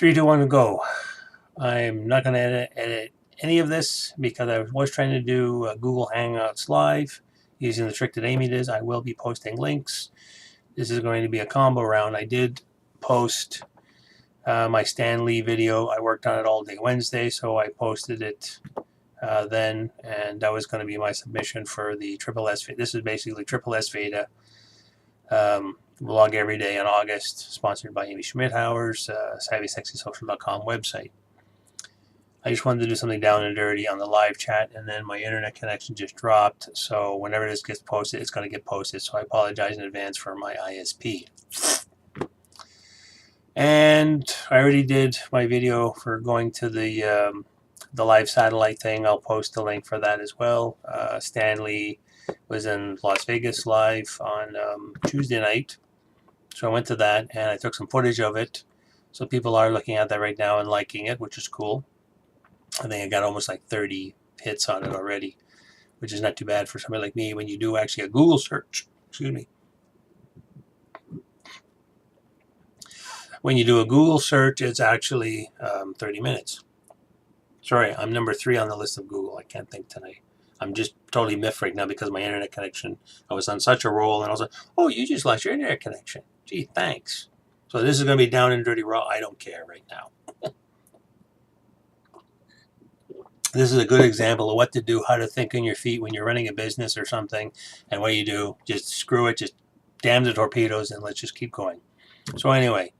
3, 2, 1, go. I'm not going to edit any of this because I was trying to do Google Hangouts live using the trick that Amy does. I will be posting links. This is going to be a combo round. I did post my Stan Lee video. I worked on it all day Wednesday, so I posted it then, and that was going to be my submission for the SSS. This is basically SSSVEDA. Vlog every day in August, sponsored by Amy Schmidhauer's SavvySexySocial.com website. I just wanted to do something down and dirty on the live chat, and then my internet connection just dropped, so whenever this gets posted, it's going to get posted, so I apologize in advance for my ISP. And I already did my video for going to the live satellite thing. I'll post a link for that as well. Stan Lee was in Las Vegas live on Tuesday night. So I went to that and I took some footage of it. So people are looking at that right now and liking it, which is cool. I think I got almost like 30 hits on it already, which is not too bad for somebody like me when you do actually a Google search. Excuse me. When you do a Google search, it's actually 30 minutes. Sorry, I'm number 3 on the list of Google. I can't think tonight. I'm just totally miffed right now because of my internet connection. I was on such a roll and I was like, oh, you just lost your internet connection. Gee, thanks. So this is going to be down and dirty raw. I don't care right now. This is a good example of what to do, how to think on your feet when you're running a business or something. And what do you do? Just screw it. Just damn the torpedoes and let's just keep going. So anyway,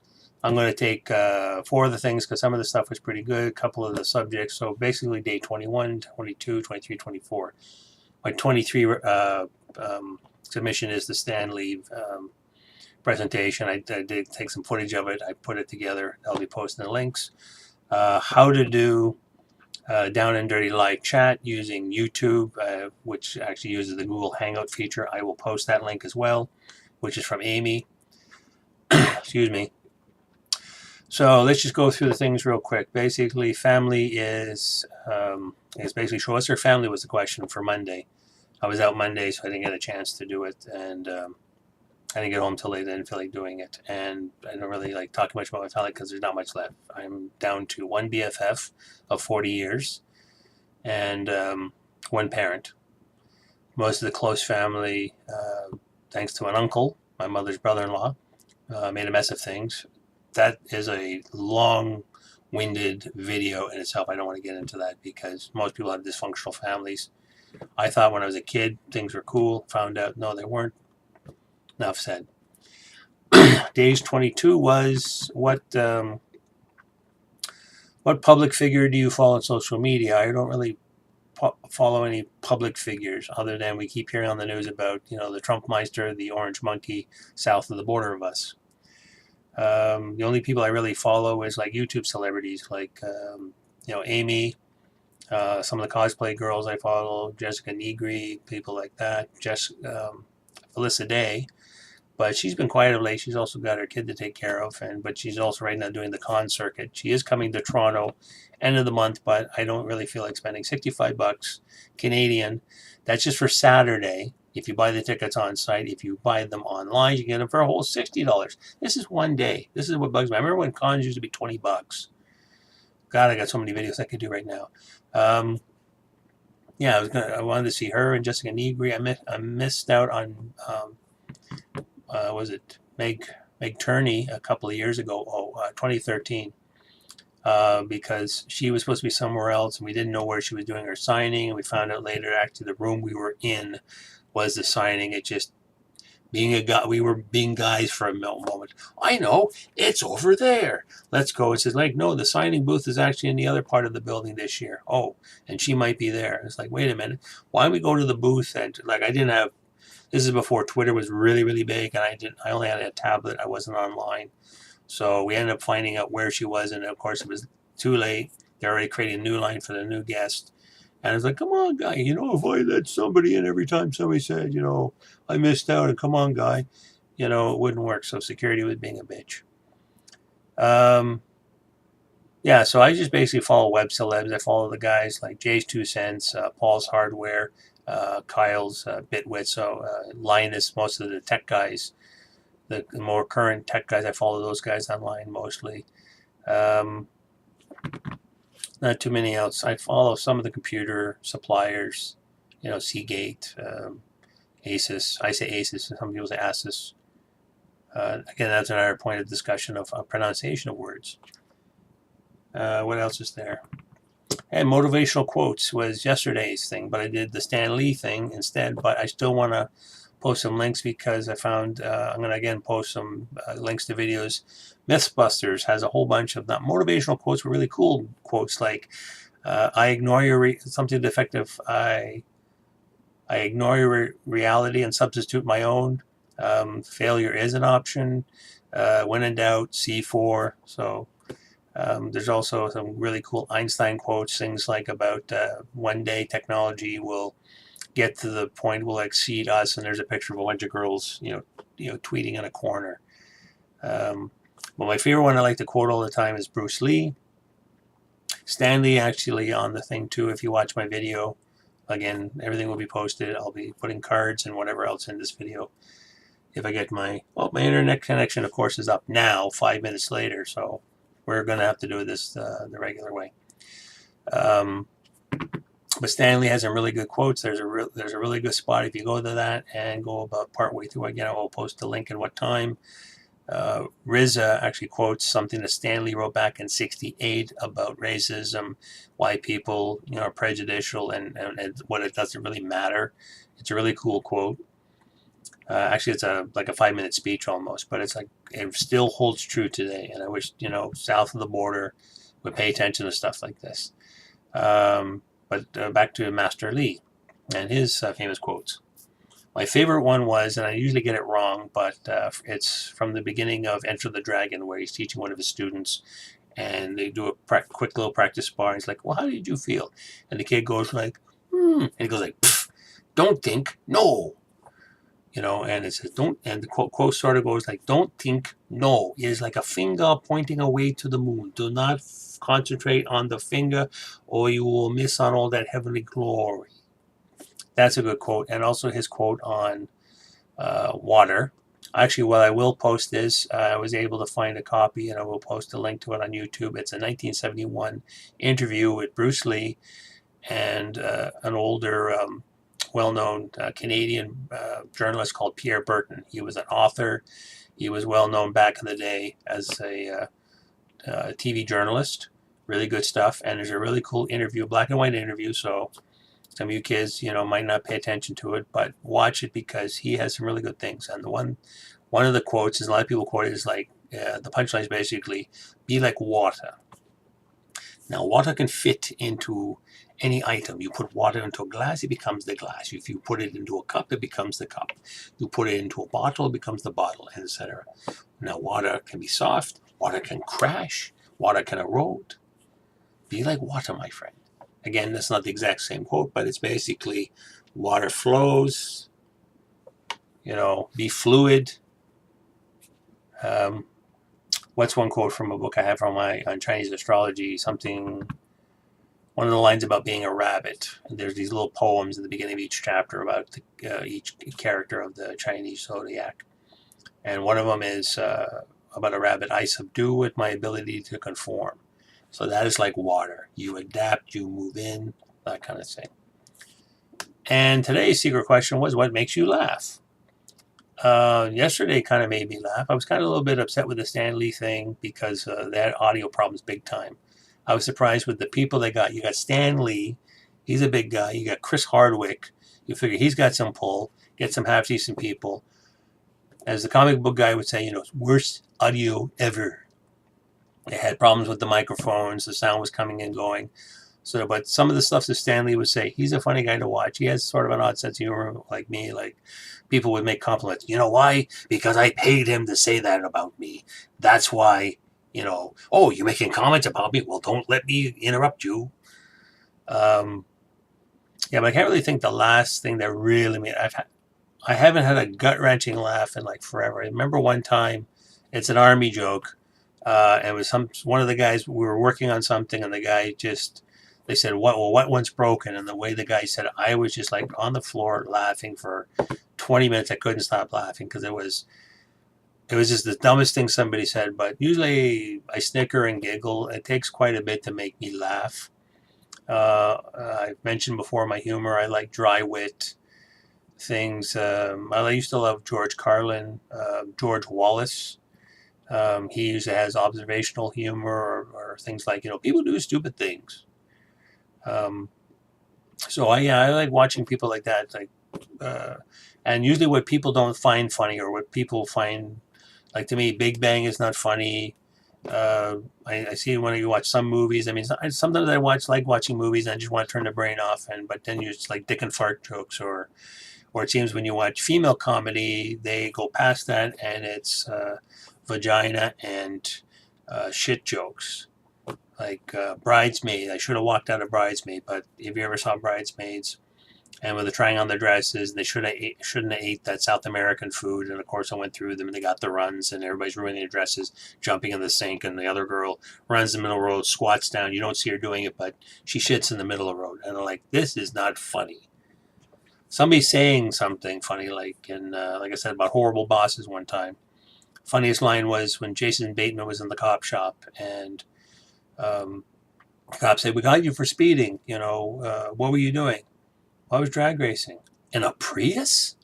I'm going to take 4 of the things because some of the stuff was pretty good, a couple of the subjects. So basically day 21, 22, 23, 24. My 23 submission is the Stan Lee presentation. I did take some footage of it. I put it together. I'll be posting the links. How to do down and dirty live chat using YouTube, which actually uses the Google Hangout feature. I will post that link as well, which is from Amy. Excuse me. So let's just go through the things real quick. Basically, family is basically show us your family was the question for Monday. I was out Monday, so I didn't get a chance to do it, and I didn't get home till late. I didn't feel like doing it, and I don't really like talking much about my family because there's not much left. I'm down to 1 BFF of 40 years and 1 parent. Most of the close family, thanks to an uncle, my mother's brother-in-law, made a mess of things. That is a long-winded video in itself. I don't want to get into that because most people have dysfunctional families. I thought when I was a kid things were cool. Found out no, they weren't. Enough said. Days 22 was what public figure do you follow on social media? I don't really follow any public figures other than we keep hearing on the news about, you know, the Trump Meister, the Orange Monkey south of the border of us. The only people I really follow is like YouTube celebrities like you know, Amy, some of the cosplay girls I follow, Jessica Negri, people like that, Felissa Day. But she's been quiet of late. She's also got her kid to take care of, but she's also right now doing the con circuit. She is coming to Toronto end of the month, but I don't really feel like spending 65 bucks Canadian. That's just for Saturday. If you buy the tickets on site, if you buy them online, you get them for a whole $60. This is one day. This is what bugs me. I remember when cons used to be 20 bucks. God, I got so many videos I could do right now. Yeah, I wanted to see her and Jessica Negri. I missed out on was it Meg Turney a couple of years ago, 2013, because she was supposed to be somewhere else and we didn't know where she was doing her signing, and we found out later actually the room we were in was the signing. It just being a guy, we were being guys for a moment. I know, it's over there. Let's go. It says like, no, the signing booth is actually in the other part of the building this year. Oh, and she might be there. It's like, wait a minute, why don't we go to the booth? And like, I didn't have. This is before Twitter was really, really big, and I only had a tablet. I wasn't online. So we ended up finding out where she was, and of course it was too late. They're already creating a new line for the new guest. And I was like, come on, guy, you know, if I let somebody in every time somebody said, you know, I missed out, and come on, guy, you know, it wouldn't work. So security was being a bitch. Yeah, so I just basically follow web celebs. I follow the guys like Jay's 2 Cents, Paul's Hardware, Kyle's Bitwit, so Linus, most of the tech guys, the more current tech guys, I follow those guys online mostly. Not too many else. I follow some of the computer suppliers, Seagate, Asus. I say Asus, some people say Asus. Again, that's another point of discussion of pronunciation of words. What else is there? And motivational quotes was yesterday's thing, but I did the Stan Lee thing instead. But I still want to post some links because I found I'm going to again post some links to videos. Mythbusters has a whole bunch of not motivational quotes, but really cool quotes like I ignore your something defective. I ignore your reality and substitute my own. Failure is an option. When in doubt, C4. So there's also some really cool Einstein quotes, things like about one day technology will get to the point will exceed us, and there's a picture of a bunch of girls, tweeting in a corner. Well, my favorite one I like to quote all the time is Bruce Lee. Stan Lee actually on the thing too. If you watch my video, again, everything will be posted. I'll be putting cards and whatever else in this video. If I get my internet connection, of course, is up now, 5 minutes later, so we're going to have to do this the regular way. But Stanley has some really good quotes. There's a really good spot if you go to that and go about partway through. Again, I will post the link and what time. Riza actually quotes something that Stanley wrote back in *68 about racism, why people are prejudicial, and what it doesn't really matter. It's a really cool quote. Actually, it's like a 5-minute speech almost, but it's like it still holds true today. And I wish south of the border would pay attention to stuff like this. But back to Master Lee and his famous quotes. My favorite one was, and I usually get it wrong, but it's from the beginning of Enter the Dragon, where he's teaching one of his students, and they do a quick little practice bar. And he's like, "Well, how did you feel?" And the kid goes like, and he goes like, "Don't think, no." And it says, don't, and the quote sort of goes like, "Don't think, no. It is like a finger pointing away to the moon. Do not concentrate on the finger, or you will miss on all that heavenly glory." That's a good quote. And also his quote on water. Actually, what I will post is, I was able to find a copy, and I will post a link to it on YouTube. It's a 1971 interview with Bruce Lee and an older well-known Canadian journalist called Pierre Burton. He was an author. He was well-known back in the day as a TV journalist. Really good stuff. And there's a really cool interview, black and white interview. So some of you kids, might not pay attention to it, but watch it because he has some really good things. And the one of the quotes, and a lot of people quote it, is like, the punchline is basically, be like water. Now, water can fit into any item. You put water into a glass, it becomes the glass. If you put it into a cup, it becomes the cup. You put it into a bottle, it becomes the bottle, etc. Now, water can be soft, water can crash, water can erode. Be like water, my friend. Again, that's not the exact same quote, but it's basically water flows, be fluid. What's one quote from a book I have on Chinese astrology? One of the lines about being a rabbit. And there's these little poems at the beginning of each chapter about each character of the Chinese zodiac. And one of them is about a rabbit. I subdue with my ability to conform. So that is like water. You adapt, you move in, that kind of thing. And today's secret question was, what makes you laugh? Yesterday kind of made me laugh. I was kind of a little bit upset with the Stan Lee thing because they had audio problems big time. I was surprised with the people they got. You got Stan Lee. He's a big guy. You got Chris Hardwick. You figure he's got some pull. Get some half-decent people. As the comic book guy would say, worst audio ever. They had problems with the microphones. The sound was coming and going. So, but some of the stuff that Stan Lee would say, he's a funny guy to watch. He has sort of an odd sense of humor like me. Like, people would make compliments. You know why? Because I paid him to say that about me. That's why, oh, you're making comments about me? Well, don't let me interrupt you. Yeah, but I can't really think the last thing that really made... I haven't had a gut-wrenching laugh in like forever. I remember one time, it's an army joke. It was one of the guys, we were working on something, and the guy they said, what one's broken? And the way the guy said it, I was just like on the floor laughing for 20 minutes. I couldn't stop laughing because it was it was just the dumbest thing somebody said, but usually I snicker and giggle. It takes quite a bit to make me laugh. I've mentioned before my humor. I like dry wit things. I used to love George Carlin, George Wallace. He usually has observational humor or things like, people do stupid things. So I like watching people like that. And usually what people don't find funny or what people find, like to me, Big Bang is not funny. I see when you watch some movies. I mean, sometimes I like watching movies and I just want to turn the brain off. But then it's like dick and fart jokes, or it seems when you watch female comedy, they go past that and it's vagina and shit jokes. Like Bridesmaid. I should have walked out of Bridesmaid, but if you ever saw Bridesmaids, and when they're trying on their dresses, they shouldn't have ate that South American food. And of course, I went through them, and they got the runs, and everybody's ruining their dresses, jumping in the sink, and the other girl runs in the middle of the road, squats down. You don't see her doing it, but she shits in the middle of the road. And I'm like, this is not funny. Somebody saying something funny, like I said, about horrible bosses one time. Funniest line was when Jason Bateman was in the cop shop, and the cop said, "We got you for speeding. What were you doing?" "I was drag racing." "In a Prius?"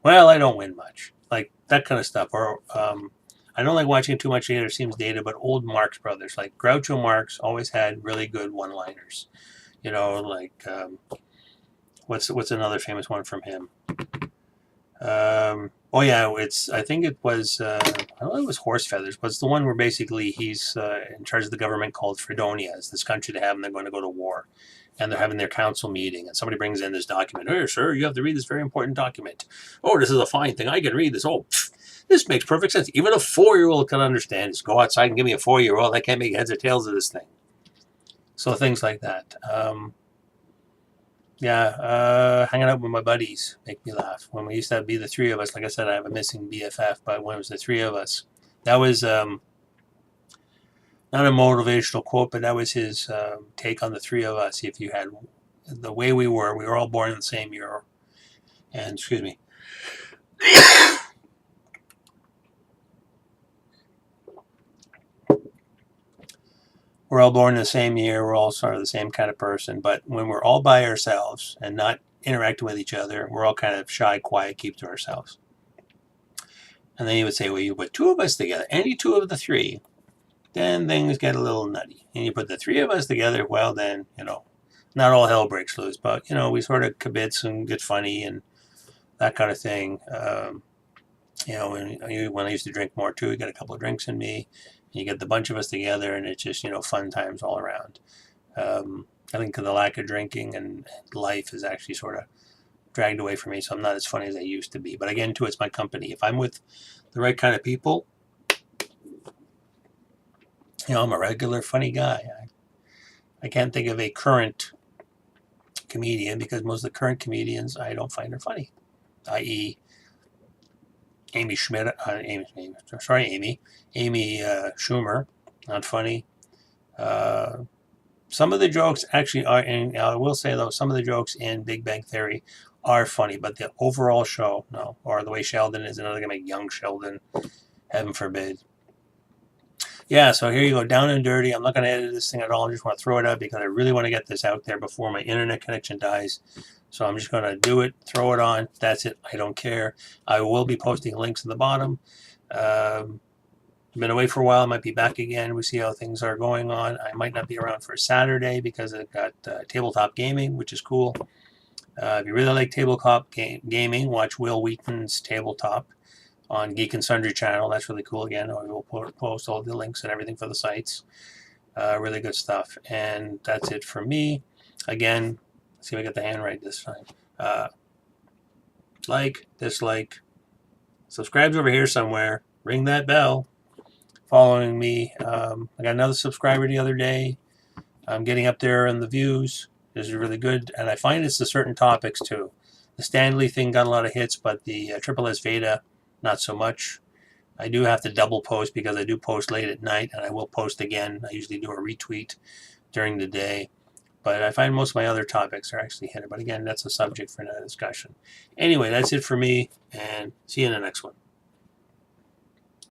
"Well, I don't win much." Like that kind of stuff. Or I don't like watching too much either. It seems dated, but old Marx Brothers, like Groucho Marx, always had really good one-liners. Like what's another famous one from him? Oh yeah, I think it was I don't know, it was Horse Feathers, but it's the one where basically he's in charge of the government called Fredonia. It's this country they have, and they're going to go to war, and they're having their council meeting, and somebody brings in this document. "Here, sir, you have to read this very important document." "Oh, this is a fine thing. I can read this." "Oh, this makes perfect sense. Even a 4-year-old can understand. Just go outside and give me a 4-year-old. I can't make heads or tails of this thing." So things like that. Hanging out with my buddies make me laugh. When we used to be the three of us, like I said, I have a missing BFF, but when it was the three of us, that was not a motivational quote, but that was his take on the three of us. If you had the way we were all born in the same year, and excuse me. We're all born in the same year. We're all sort of the same kind of person. But when we're all by ourselves and not interacting with each other, we're all kind of shy, quiet, keep to ourselves. And then he would say, well, you put two of us together, any two of the three, then things get a little nutty. And you put the three of us together, well, then, not all hell breaks loose. But, we sort of kibitz and get funny and that kind of thing. When I used to drink more too, you get a couple of drinks in me. You get the bunch of us together, and it's just, fun times all around. I think the lack of drinking and life is actually sort of dragged away from me, so I'm not as funny as I used to be. But again, too, it's my company. If I'm with the right kind of people, I'm a regular funny guy. I can't think of a current comedian, because most of the current comedians I don't find are funny, i.e., Amy Schumer, not funny. Some of the jokes actually are, and I will say though, some of the jokes in Big Bang Theory are funny, but the overall show, no. Or the way Sheldon is, another gonna make young Sheldon, heaven forbid. Yeah, so here you go, down and dirty. I'm not going to edit this thing at all. I just want to throw it out because I really want to get this out there before my internet connection dies. So I'm just going to do it, throw it on. That's it. I don't care. I will be posting links at the bottom. Been away for a while. I might be back again. We see how things are going on. I might not be around for Saturday because I've got tabletop gaming, which is cool. If you really like tabletop gaming, watch Will Wheaton's Tabletop on Geek and Sundry channel. That's really cool. Again, I will post all the links and everything for the sites. Really good stuff. And that's it for me. Again, let's see if I get the hand right this time. Like, dislike, subscribe's over here somewhere. Ring that bell. Following me. I got another subscriber the other day. I'm getting up there in the views. This is really good. And I find it's the certain topics too. The Stanley thing got a lot of hits, but the SSSVEDA, not so much. I do have to double post because I do post late at night, and I will post again. I usually do a retweet during the day. But I find most of my other topics are actually hit. But again, that's a subject for another discussion. Anyway, that's it for me, and see you in the next one.